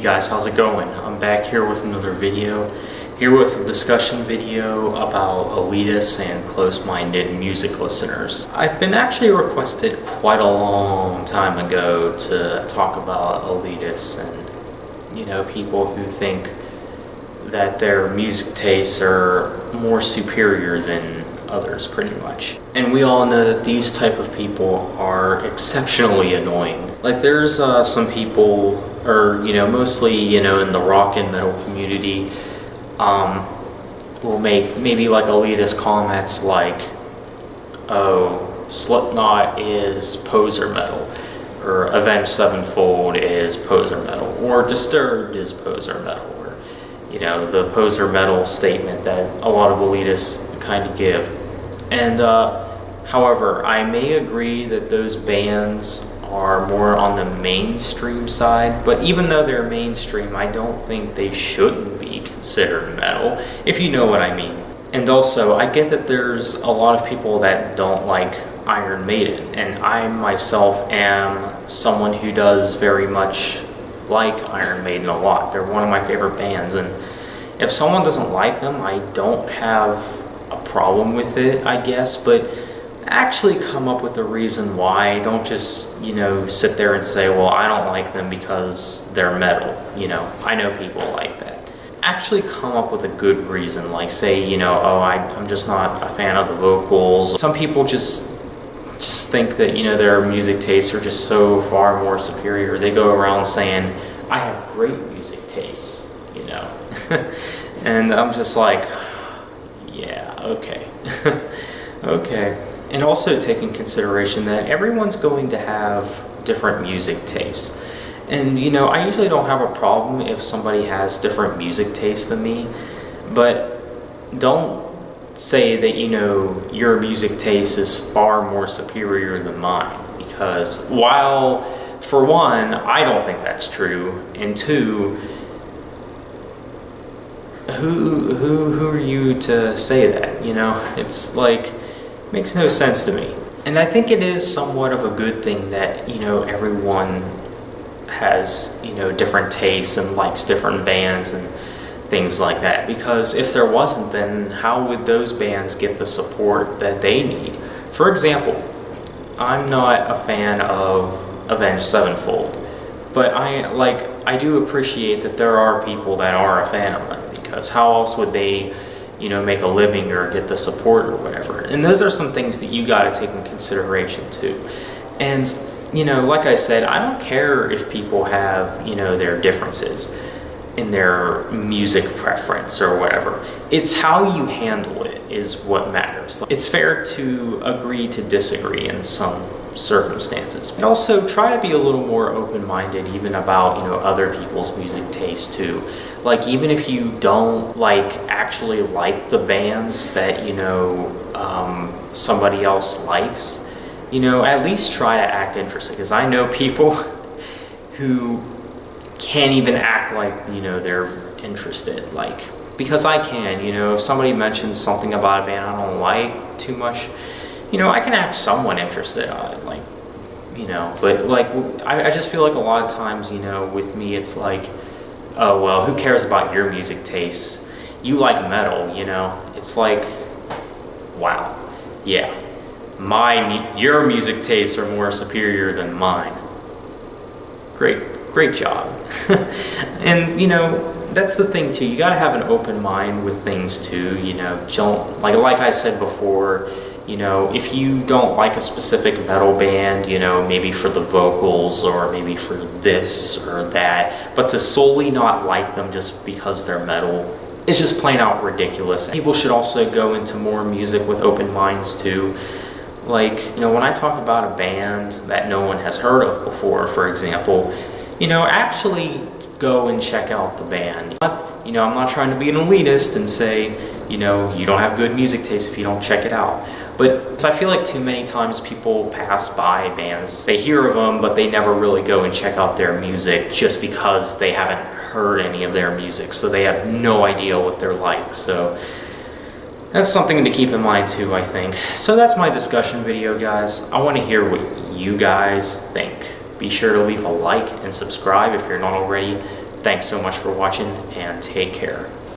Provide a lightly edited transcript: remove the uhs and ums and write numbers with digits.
Hey guys, how's it going? I'm back here with another video. Here with a discussion video about elitists and close-minded music listeners. I've been actually requested quite a long time ago to talk about elitists and, people who think that their music tastes are more superior than others, pretty much. And we all know that these type of people are exceptionally annoying. Like there's some people, or mostly in the rock and metal community, will make maybe like elitist comments like, oh, Slipknot is poser metal, or Avenged Sevenfold is poser metal, or Disturbed is poser metal, or the poser metal statement that a lot of elitists kind of give. And however, I may agree that those bands are more on the mainstream side, but even though they're mainstream, I don't think they shouldn't be considered metal, if you know what I mean. And also, I get that there's a lot of people that don't like Iron Maiden, and I myself am someone who does very much like Iron Maiden a lot. They're one of my favorite bands, and if someone doesn't like them, I don't have a problem with it, I guess, but actually come up with a reason why. Don't just, sit there and say, well, I don't like them because they're metal. I know people like that. Actually come up with a good reason, like say, I'm just not a fan of the vocals. Some people just think that, their music tastes are just so far more superior. They go around saying, I have great music tastes, And I'm just like, yeah, okay. Okay. And also take in consideration that everyone's going to have different music tastes. And, I usually don't have a problem if somebody has different music tastes than me, but don't say that, your music taste is far more superior than mine. Because while, for one, I don't think that's true, and two, who are you to say that, It's like, makes no sense to me. And I think it is somewhat of a good thing that, everyone has, different tastes and likes different bands and things like that. Because if there wasn't, then how would those bands get the support that they need? For example, I'm not a fan of Avenged Sevenfold, but I do appreciate that there are people that are a fan of them, because how else would they make a living or get the support or whatever. And those are some things that you got to take in consideration too. And, like I said, I don't care if people have, their differences in their music preference or whatever. It's how you handle it is what matters. It's fair to agree to disagree in some circumstances. And also try to be a little more open-minded even about, other people's music taste too. Like even if you don't actually like the bands that, somebody else likes, at least try to act interested. Because I know people who can't even act like, they're interested. Because I can, if somebody mentions something about a band I don't like too much, I can act somewhat interested on it, but I just feel like a lot of times, with me, it's like, oh, well, who cares about your music tastes? You like metal, It's like, wow, yeah, your music tastes are more superior than mine. Great job. And, that's the thing too. You got to have an open mind with things too, Don't, like I said before, if you don't like a specific metal band, maybe for the vocals or maybe for this or that, but to solely not like them just because they're metal is just plain out ridiculous. People should also go into more music with open minds too. When I talk about a band that no one has heard of before, for example, actually go and check out the band. I'm not trying to be an elitist and say, you don't have good music taste if you don't check it out. But I feel like too many times people pass by bands, they hear of them, but they never really go and check out their music just because they haven't heard any of their music, so they have no idea what they're like. So that's something to keep in mind too, I think. So that's my discussion video, guys. I want to hear what you guys think. Be sure to leave a like and subscribe if you're not already. Thanks so much for watching, and take care.